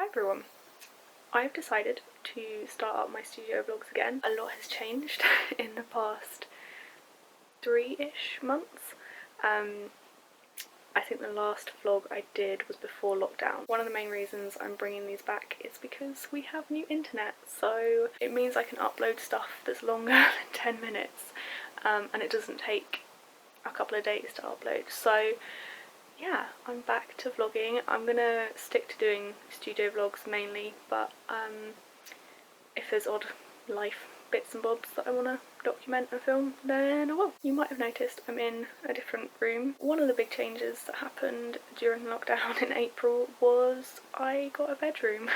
Hi everyone. I've decided to start up my studio vlogs again. A lot has changed in the past 3-ish months. I think the last vlog I did was before lockdown. One of the main reasons I'm bringing these back is because we have new internet, so it means I can upload stuff that's longer than 10 minutes and it doesn't take a couple of days to upload. So yeah, I'm back to vlogging. I'm gonna stick to doing studio vlogs mainly, but if there's odd life bits and bobs that I want to document and film, then I will. You might have noticed I'm in a different room. One of the big changes that happened during lockdown in April was I got a bedroom.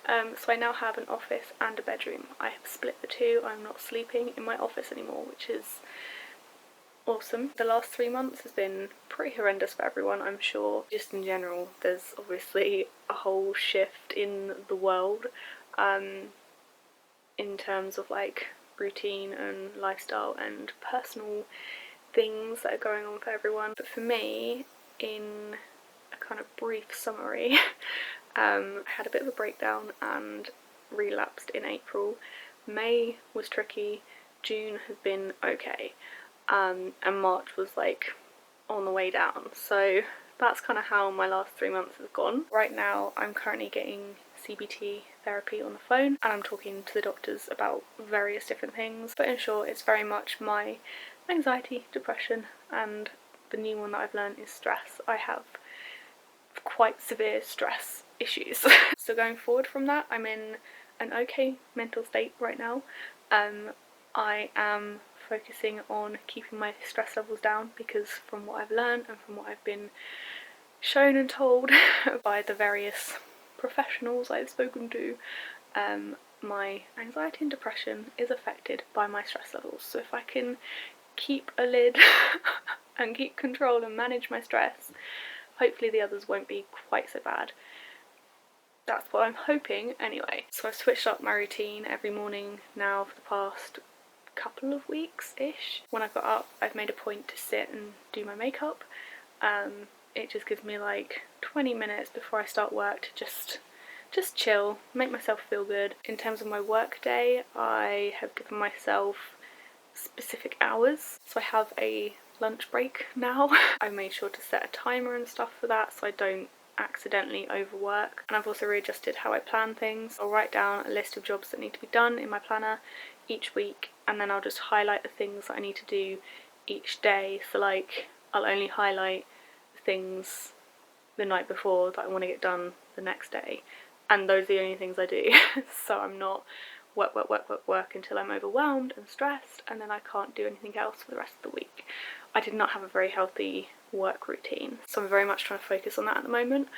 So I now have an office and a bedroom. I have split the two. I'm not sleeping in my office anymore, which is awesome. The last 3 months has been pretty horrendous for everyone, I'm sure. Just in general, there's obviously a whole shift in the world in terms of like routine and lifestyle and personal things that are going on for everyone. But for me, in a kind of brief summary, I had a bit of a breakdown and relapsed in April. May was tricky, June has been okay, and March was like on the way down. So that's kind of how my last 3 months has gone. Right now I'm currently getting CBT therapy on the phone and I'm talking to the doctors about various different things, but in short it's very much my anxiety, depression, and the new one that I've learned is stress. I have quite severe stress issues. So going forward from that, I'm in an okay mental state right now. I am focusing on keeping my stress levels down because from what I've learned and from what I've been shown and told by the various professionals I've spoken to, my anxiety and depression is affected by my stress levels. So if I can keep a lid and keep control and manage my stress, hopefully the others won't be quite so bad. That's what I'm hoping anyway. So I've switched up my routine every morning now for the past couple of weeks-ish. When I got up, I've made a point to sit and do my makeup. It just gives me like 20 minutes before I start work to just chill, make myself feel good. In terms of my work day, I have given myself specific hours. So I have a lunch break now. I made sure to set a timer and stuff for that so I don't accidentally overwork, and I've also readjusted how I plan things. I'll write down a list of jobs that need to be done in my planner each week, and then I'll just highlight the things that I need to do each day. So like I'll only highlight the things the night before that I want to get done the next day, and those are the only things I do. So I'm not work until I'm overwhelmed and stressed, and then I can't do anything else for the rest of the week. I did not have a very healthy work routine, so I'm very much trying to focus on that at the moment.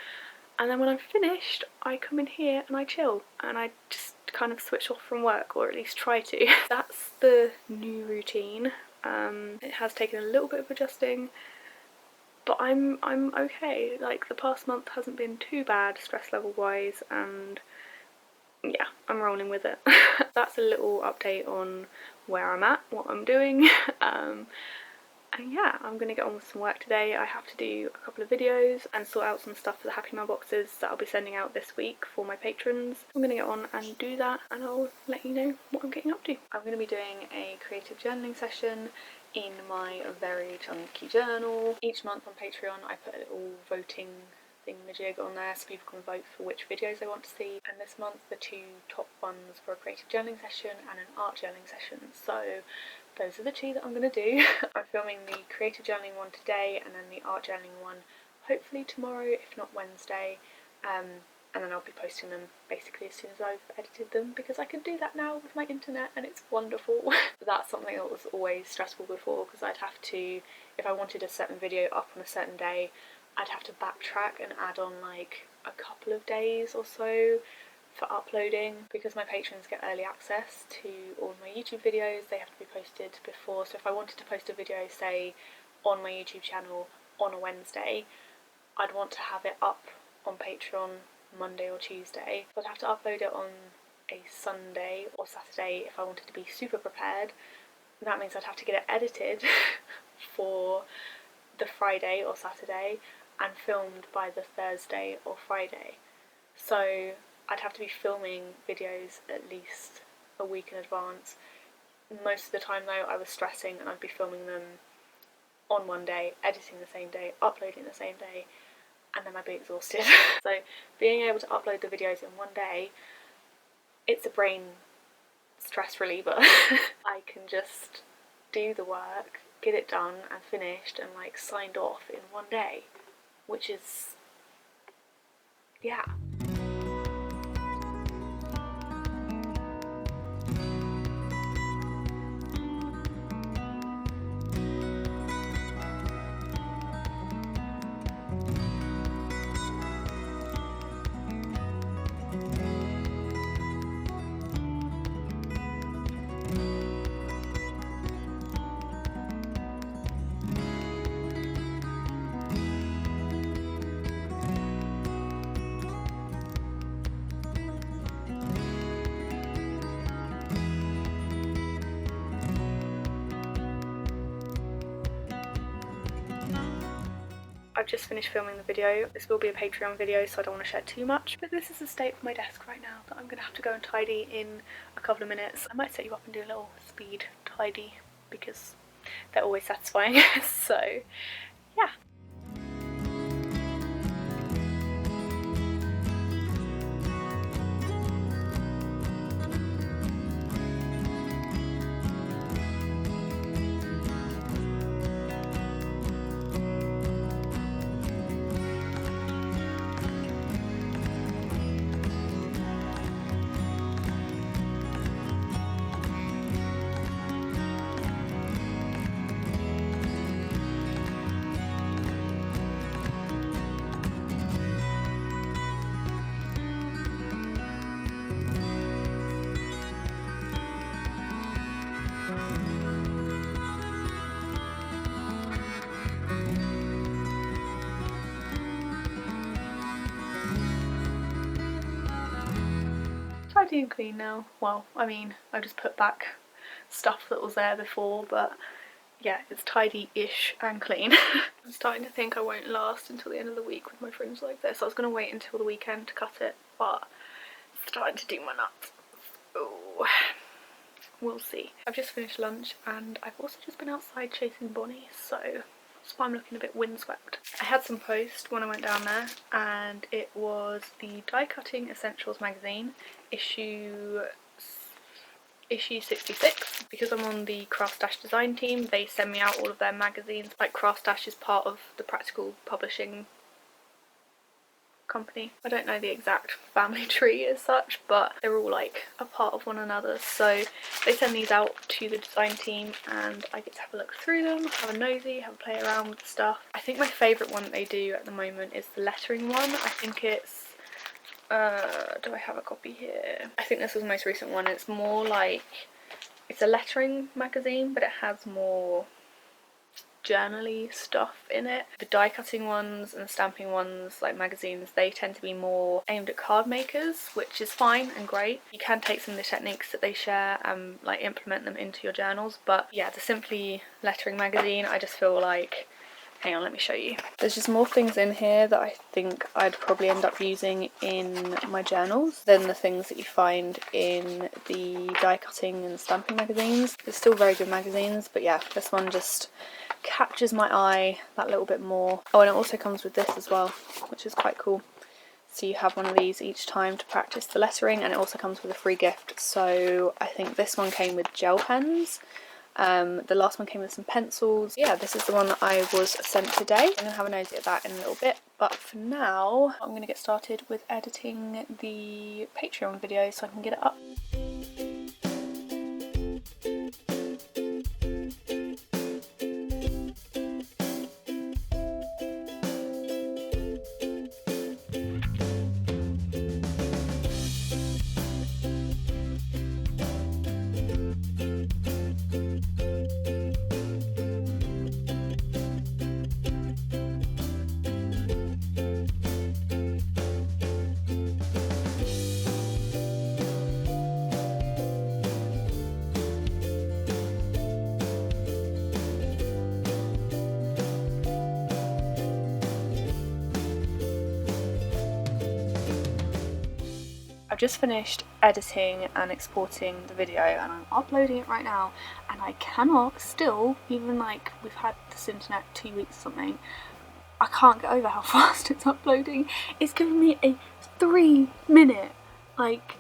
And then when I'm finished, I come in here and I chill and I just kind of switch off from work, or at least try to. That's the new routine. It has taken a little bit of adjusting, but I'm okay. Like the past month hasn't been too bad stress level wise, and yeah, I'm rolling with it. That's a little update on where I'm at, what I'm doing. And yeah, I'm gonna get on with some work today. I have to do a couple of videos and sort out some stuff for the Happy Mail boxes that I'll be sending out this week for my patrons. I'm gonna get on and do that, and I'll let you know what I'm getting up to. I'm gonna be doing a creative journaling session in my very chunky journal. Each month on Patreon I put a little voting thingamajig on there so people can vote for which videos they want to see, and this month the two top ones were a creative journaling session and an art journaling session, so those are the two that I'm going to do. I'm filming the creative journaling one today and then the art journaling one hopefully tomorrow, if not Wednesday, and then I'll be posting them basically as soon as I've edited them, because I can do that now with my internet and it's wonderful. That's something that was always stressful before, because I'd have to, if I wanted a certain video up on a certain day, I'd have to backtrack and add on like a couple of days or so for uploading. Because my patrons get early access to all my YouTube videos, they have to be posted before. So if I wanted to post a video, say, on my YouTube channel on a Wednesday, I'd want to have it up on Patreon Monday or Tuesday. So I'd have to upload it on a Sunday or Saturday if I wanted to be super prepared. That means I'd have to get it edited for the Friday or Saturday and filmed by the Thursday or Friday. so I'd have to be filming videos at least a week in advance. Most of the time though, I was stressing and I'd be filming them on one day, editing the same day, uploading the same day, and then I'd be exhausted. So being able to upload the videos in one day, it's a brain stress reliever. I can just do the work, get it done and finished and like signed off in one day, which is, yeah. I've just finished filming the video. This will be a Patreon video, so I don't want to share too much, but this is the state of my desk right now that I'm going to have to go and tidy in a couple of minutes. I might set you up and do a little speed tidy because they're always satisfying. So yeah. Tidy and clean now. Well, I mean, I just put back stuff that was there before, but yeah, it's tidy-ish and clean. I'm starting to think I won't last until the end of the week with my fringe like this. I was going to wait until the weekend to cut it, but it's starting to do my nuts. Oh, we'll see. I've just finished lunch and I've also just been outside chasing Bonnie, so that's why I'm looking a bit windswept. I had some post when I went down there, and it was the Die Cutting Essentials magazine, issue 66. Because I'm on the Craft Dash design team, they send me out all of their magazines. Like, Craft Dash is part of the Practical Publishing company. I don't know the exact family tree as such, but they're all like a part of one another, so they send these out to the design team and I get to have a look through them, have a nosy, have a play around with stuff. I think my favourite one that they do at the moment is the lettering one. I think it's do I have a copy here? I think this was the most recent one. It's more like, it's a lettering magazine, but it has more journal-y stuff in it. The die cutting ones and the stamping ones, like magazines, they tend to be more aimed at card makers, which is fine and great. You can take some of the techniques that they share and like implement them into your journals, but yeah, the Simply Lettering magazine, I just feel like, hang on, let me show you. There's just more things in here that I think I'd probably end up using in my journals than the things that you find in the die cutting and stamping magazines. They're still very good magazines, but yeah, this one just captures my eye that little bit more. Oh, and it also comes with this as well, which is quite cool. So you have one of these each time to practice the lettering, and it also comes with a free gift. So I think this one came with gel pens. The last one came with some pencils. Yeah, this is the one that I was sent today. I'm going to have a nosy at that in a little bit, but for now I'm going to get started with editing the Patreon video so I can get it up. I've just finished editing and exporting the video and I'm uploading it right now, and I cannot still, even like we've had this internet 2 weeks or something, I can't get over how fast it's uploading. It's giving me a 3-minute, like,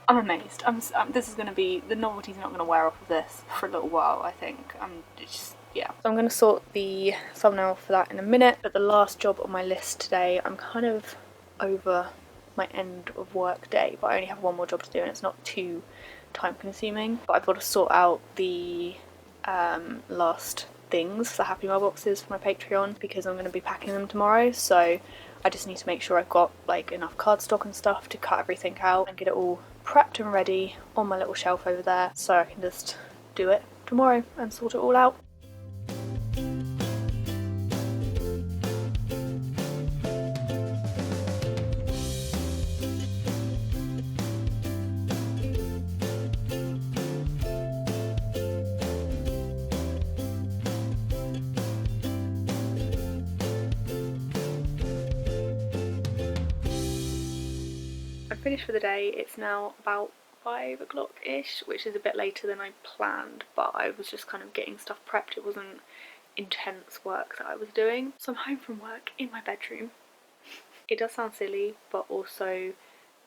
I'm amazed. This is going to be, the novelty's not going to wear off of this for a little while, I think. Yeah. So I'm going to sort the thumbnail for that in a minute, but the last job on my list today, I'm kind of over my end of work day, but I only have one more job to do and it's not too time consuming. But I've got to sort out the last things, the Happy Mail boxes for my Patreon, because I'm going to be packing them tomorrow, so I just need to make sure I've got like enough cardstock and stuff to cut everything out and get it all prepped and ready on my little shelf over there, so I can just do it tomorrow and sort it all out. I'm finished for the day. It's now about 5 o'clock-ish, which is a bit later than I planned, but I was just kind of getting stuff prepped. It wasn't intense work that I was doing. So I'm home from work in my bedroom. It does sound silly, but also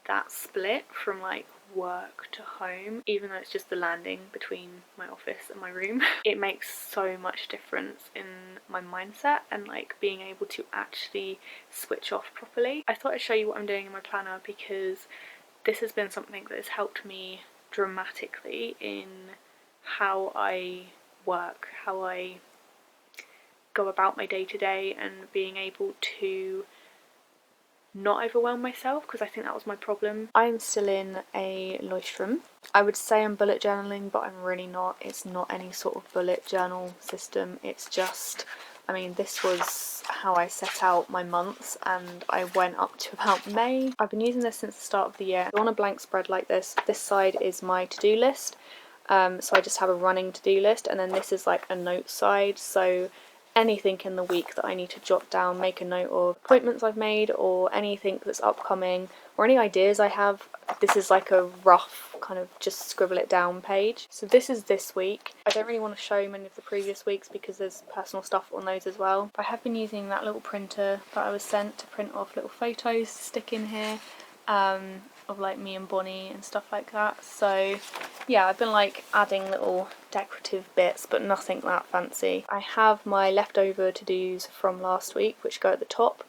that split from like work to home, even though it's just the landing between my office and my room, it makes so much difference in my mindset and like being able to actually switch off properly. I thought I'd show you what I'm doing in my planner because this has been something that has helped me dramatically in how I work, how I go about my day-to-day, and being able to not overwhelm myself, because I think that was my problem. I'm still in a Leuchtturm. I would say I'm bullet journaling, but I'm really not. It's not any sort of bullet journal system. It's just, I mean, this was how I set out my months, and I went up to about May. I've been using this since the start of the year. On a blank spread like this side is my to-do list. So I just have a running to-do list, and then this is like a note side, so anything in the week that I need to jot down, make a note of, appointments I've made or anything that's upcoming or any ideas I have. This is like a rough kind of just scribble it down page. So this is this week. I don't really want to show many of the previous weeks because there's personal stuff on those as well. But I have been using that little printer that I was sent to print off little photos to stick in here. Of like me and Bonnie and stuff like that. So yeah, I've been like adding little decorative bits, but nothing that fancy. I have my leftover to-dos from last week which go at the top,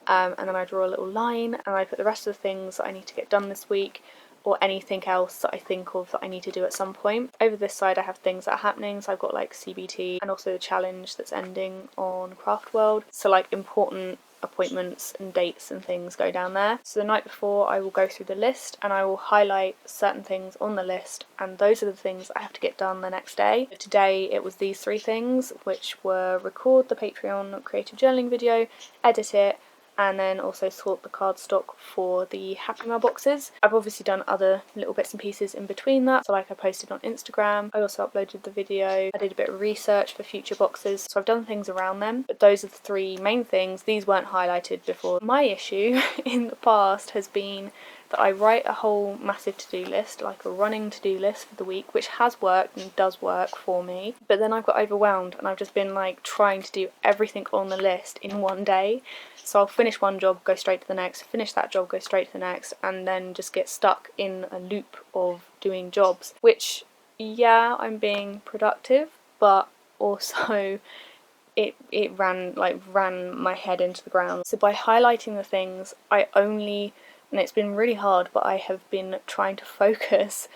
and then I draw a little line and I put the rest of the things that I need to get done this week or anything else that I think of that I need to do at some point. Over this side I have things that are happening, so I've got like CBT and also the challenge that's ending on Craft World, so like important appointments and dates and things go down there. So the night before I will go through the list and I will highlight certain things on the list, and those are the things I have to get done the next day. Today it was these 3 things, which were record the Patreon creative journaling video, edit it, and then also sort the cardstock for the Happy Mail boxes. I've obviously done other little bits and pieces in between that, so like I posted on Instagram, I also uploaded the video, I did a bit of research for future boxes, so I've done things around them, but those are the 3 main things. These weren't highlighted before. My issue in the past has been that I write a whole massive to-do list, like a running to-do list for the week, which has worked and does work for me, but then I've got overwhelmed and I've just been like trying to do everything on the list in one day. So I'll finish one job, go straight to the next, finish that job, go straight to the next, and then just get stuck in a loop of doing jobs, which, yeah, I'm being productive, but also it ran my head into the ground. So by highlighting the things, and it's been really hard, but I have been trying to focus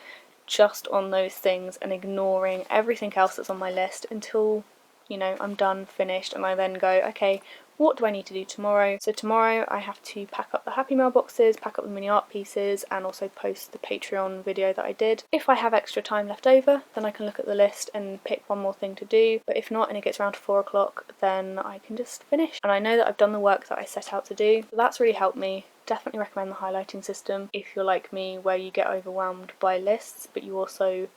just on those things and ignoring everything else that's on my list until, you know, I'm done, finished, and I then go, okay, what do I need to do tomorrow? So tomorrow I have to pack up the Happy Mail boxes, pack up the mini art pieces, and also post the Patreon video that I did. If I have extra time left over, then I can look at the list and pick one more thing to do, but if not and it gets around to 4 o'clock, then I can just finish. And I know that I've done the work that I set out to do, so that's really helped me. Definitely recommend the highlighting system if you're like me, where you get overwhelmed by lists, but you also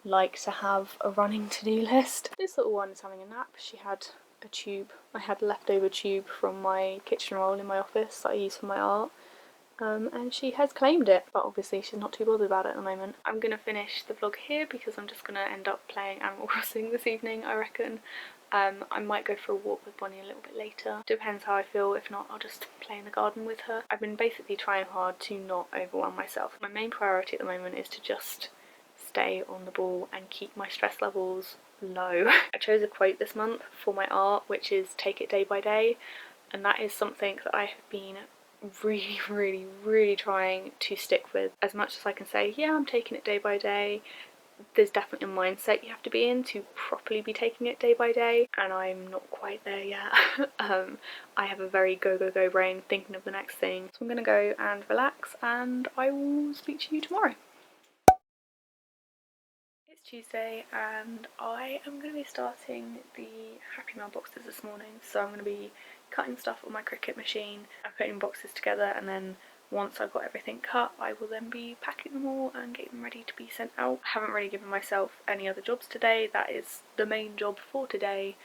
like to have a running to-do list. This little one is having a nap. She had a tube. I had leftover tube from my kitchen roll in my office that I use for my art, and she has claimed it, but obviously she's not too bothered about it at the moment. I'm gonna finish the vlog here because I'm just gonna end up playing Animal Crossing this evening, I reckon. I might go for a walk with Bonnie a little bit later. Depends how I feel. If not, I'll just play in the garden with her. I've been basically trying hard to not overwhelm myself. My main priority at the moment is to just stay on the ball and keep my stress levels low. I chose a quote this month for my art, which is "take it day by day," and that is something that I have been really trying to stick with. As much as I can say, yeah, I'm taking it day by day, there's definitely a mindset you have to be in to properly be taking it day by day, and I'm not quite there yet. I have a very go brain thinking of the next thing, so I'm gonna go and relax, and I will speak to you tomorrow. It's Tuesday and I am going to be starting the Happy Mail boxes this morning, so I'm going to be cutting stuff on my Cricut machine and putting boxes together, and then once I've got everything cut I will then be packing them all and getting them ready to be sent out. I haven't really given myself any other jobs today. That is the main job for today,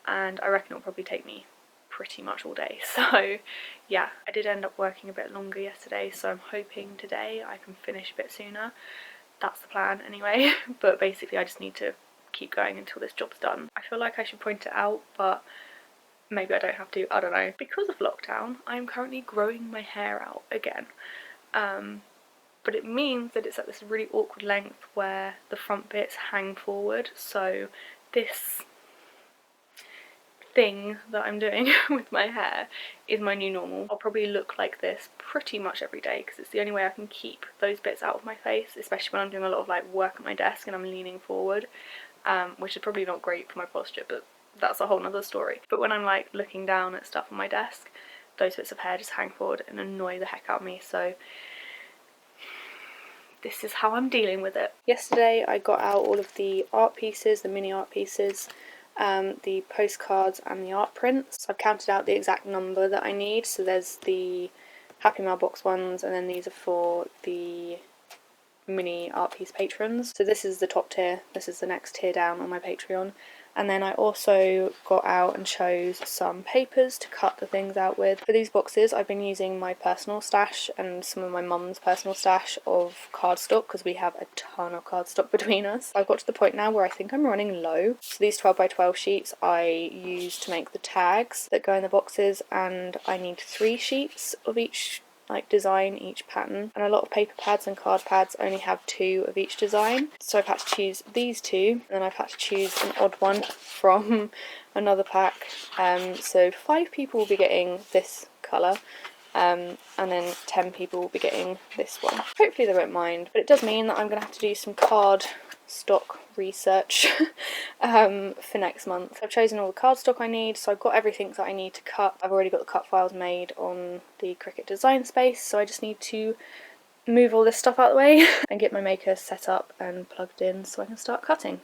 and I reckon it'll probably take me pretty much all day. So yeah, I did end up working a bit longer yesterday, so I'm hoping today I can finish a bit sooner. That's the plan anyway, but basically I just need to keep going until this job's done. I feel like I should point it out, but maybe I don't have to, I don't know. Because of lockdown, I'm currently growing my hair out again. But it means that it's at this really awkward length where the front bits hang forward, so this thing that I'm doing with my hair is my new normal. I'll probably look like this pretty much every day because it's the only way I can keep those bits out of my face, especially when I'm doing a lot of like work at my desk and I'm leaning forward, which is probably not great for my posture, but that's a whole nother story. But when I'm like looking down at stuff on my desk, those bits of hair just hang forward and annoy the heck out of me, so this is how I'm dealing with it. Yesterday I got out all of the art pieces, the mini art pieces, the postcards and the art prints. I've counted out the exact number that I need, so there's the Happy Mail box ones, and then these are for the mini art piece patrons. So this is the top tier, this is the next tier down on my Patreon. And then I also got out and chose some papers to cut the things out with. For these boxes I've been using my personal stash and some of my mum's personal stash of cardstock because we have a ton of cardstock between us. I've got to the point now where I think I'm running low. So these 12 by 12 sheets I use to make the tags that go in the boxes, and I need 3 sheets of each design, each pattern, and a lot of paper pads and card pads only have 2 of each design, so I've had to choose these 2, and then I've had to choose an odd one from another pack. So 5 people will be getting this colour, and then 10 people will be getting this one. Hopefully they won't mind, but it does mean that I'm going to have to do some card stock research for next month. I've chosen all the cardstock I need, so I've got everything that I need to cut. I've already got the cut files made on the Cricut Design Space, so I just need to move all this stuff out of the way and get my maker set up and plugged in so I can start cutting.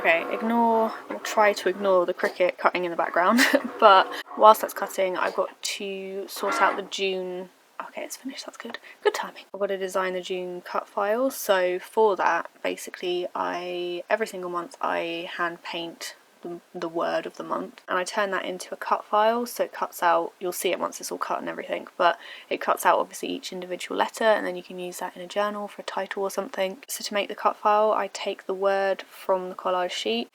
Okay, ignore, or try to ignore the Cricut cutting in the background, but whilst that's cutting, I've got to sort out the June. Okay, it's finished, that's good. Good timing. I've got to design the June cut files, so for that, basically, every single month I hand paint the word of the month, and I turn that into a cut file, so it cuts out, you'll see it once it's all cut and everything, but it cuts out obviously each individual letter, and then you can use that in a journal for a title or something. So to make the cut file, I take the word from the collage sheet,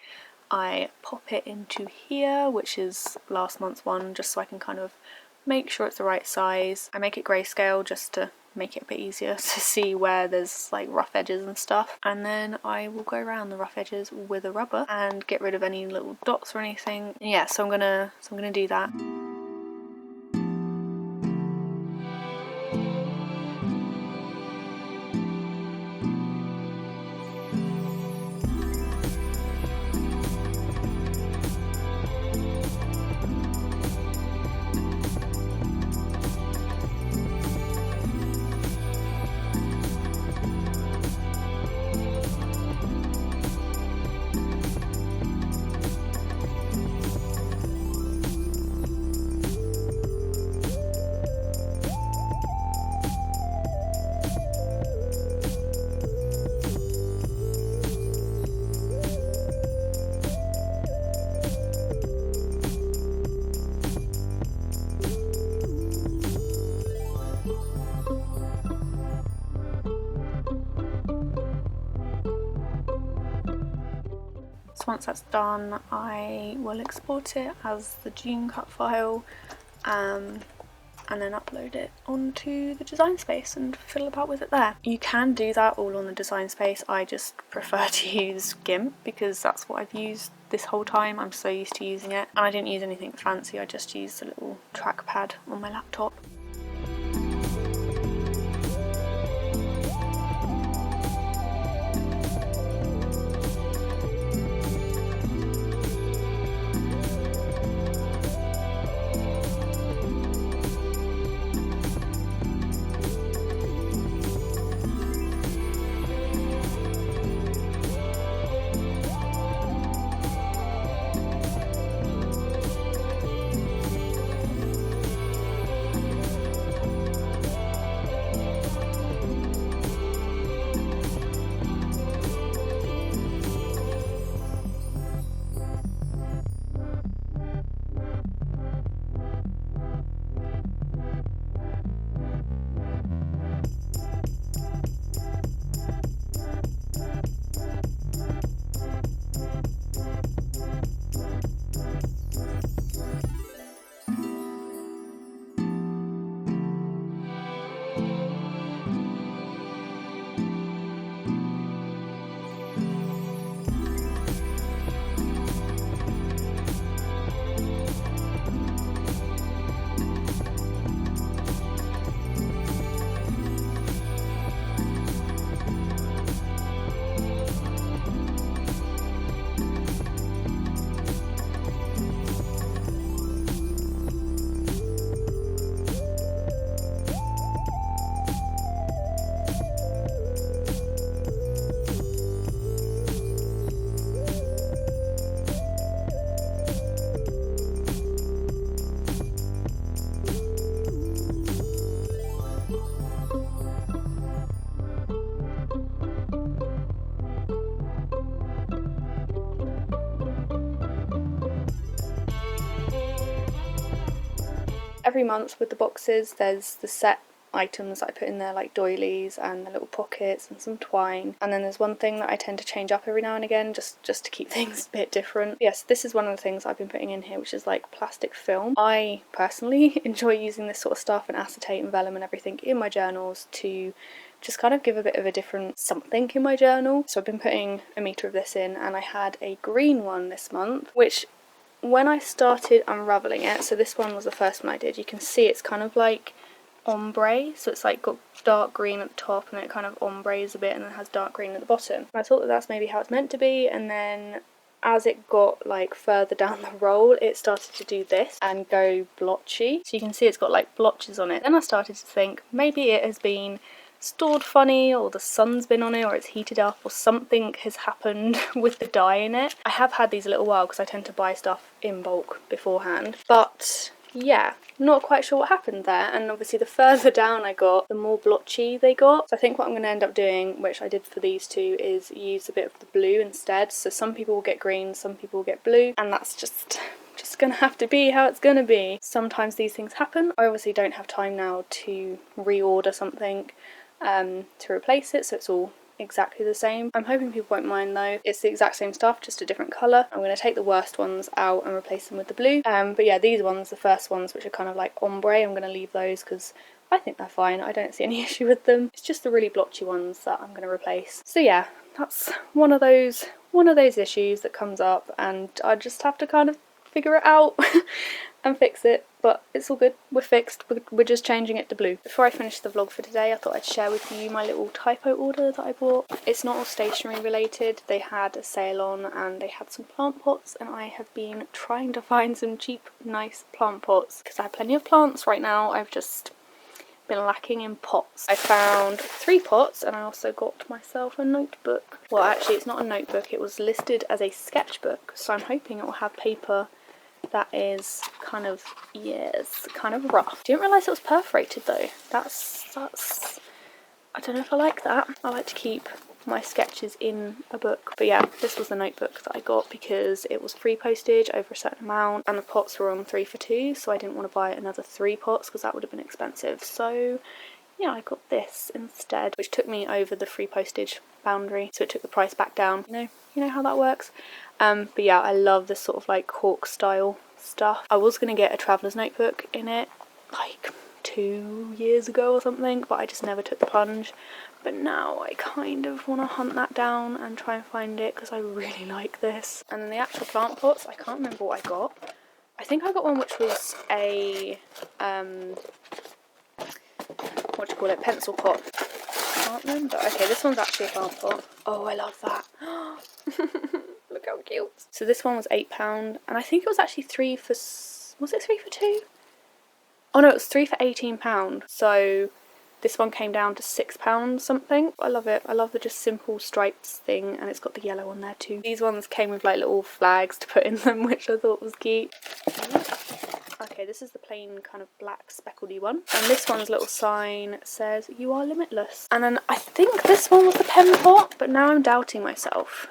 I pop it into here, which is last month's one, just so I can kind of make sure it's the right size. I make it grayscale just to make it a bit easier to see where there's like rough edges and stuff, and then I will go around the rough edges with a rubber and get rid of any little dots or anything. Yeah, so I'm gonna do that. So once that's done, I will export it as the June cut file, and then upload it onto the Design Space and fiddle about with it there. You can do that all on the Design Space. I just prefer to use GIMP because that's what I've used this whole time. I'm so used to using it, and I didn't use anything fancy. I just used a little trackpad on my laptop. Every month with the boxes there's the set items that I put in there, like doilies and the little pockets and some twine, and then there's one thing that I tend to change up every now and again just to keep things a bit different. Yes, this is one of the things I've been putting in here, which is like plastic film. I personally enjoy using this sort of stuff and acetate and vellum and everything in my journals to just kind of give a bit of a different something in my journal. So I've been putting a metre of this in, and I had a green one this month, which when I started unravelling it, so this one was the first one I did, you can see it's kind of like ombre, so it's like got dark green at the top and then it kind of ombres a bit and then has dark green at the bottom. And I thought that that's maybe how it's meant to be, and then as it got like further down the roll it started to do this and go blotchy, so you can see it's got like blotches on it. Then I started to think maybe it has been stored funny, or the sun's been on it, or it's heated up, or something has happened with the dye in it. I have had these a little while because I tend to buy stuff in bulk beforehand, but yeah, not quite sure what happened there. And obviously the further down I got, the more blotchy they got. So I think what I'm going to end up doing, which I did for these two, is use a bit of the blue instead. So some people will get green, some people will get blue, and that's just gonna have to be how it's gonna be. Sometimes these things happen. I obviously don't have time now to reorder something to replace it, so it's all exactly the same. I'm hoping people won't mind though. It's the exact same stuff, just a different colour. I'm going to take the worst ones out and replace them with the blue. But yeah, these ones, the first ones, which are kind of like ombre, I'm going to leave those because I think they're fine. I don't see any issue with them. It's just the really blotchy ones that I'm going to replace. So yeah, that's one of those issues that comes up, and I just have to kind of figure it out and fix it, but it's all good. We're fixed. We're just changing it to blue. Before I finish the vlog for today, I thought I'd share with you my little typo order that I bought. It's not all stationery related. They had a sale on and they had some plant pots, and I have been trying to find some cheap, nice plant pots because I have plenty of plants right now. I've just been lacking in pots. I found 3 pots, and I also got myself a notebook. Well, actually it's not a notebook, it was listed as a sketchbook, so I'm hoping it will have paper that is kind of, yes, kind of rough. Didn't realise it was perforated though. That's I don't know if I like that. I like to keep my sketches in a book. But yeah, this was the notebook that I got because it was free postage over a certain amount, and the pots were on 3 for 2, so I didn't want to buy another 3 pots because that would have been expensive. So yeah, I got this instead, which took me over the free postage boundary, so it took the price back down. You know how that works. But yeah, I love this sort of like cork style stuff. I was going to get a traveller's notebook in it like 2 years ago or something, but I just never took the plunge. But now I kind of want to hunt that down and try and find it because I really like this. And then the actual plant pots, I can't remember what I got. I think I got one which was a what do you call it, pencil pot. I can't remember. Okay, this one's actually a plant pot. Oh, I love that. Look how cute. So this one was £8, and I think it was actually 3 for, was it 3 for 2? Oh no, it was 3 for £18. So this one came down to £6 something. I love it. I love the just simple stripes thing, and it's got the yellow on there too. These ones came with like little flags to put in them, which I thought was cute. Okay, this is the plain kind of black speckledy one, and this one's little sign says "You are limitless." And then I think this one was the pen pot, but now I'm doubting myself.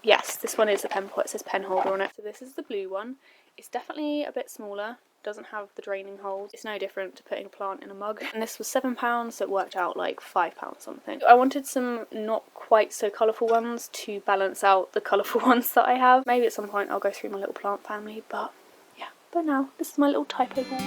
Yes, this one is the pen pot. It says pen holder on it. So this is the blue one. It's definitely a bit smaller. Doesn't have the draining holes. It's no different to putting a plant in a mug. And this was £7, so it worked out like £5 something. I wanted some not quite so colourful ones to balance out the colourful ones that I have. Maybe at some point I'll go through my little plant family, but yeah. But now, this is my little typo board.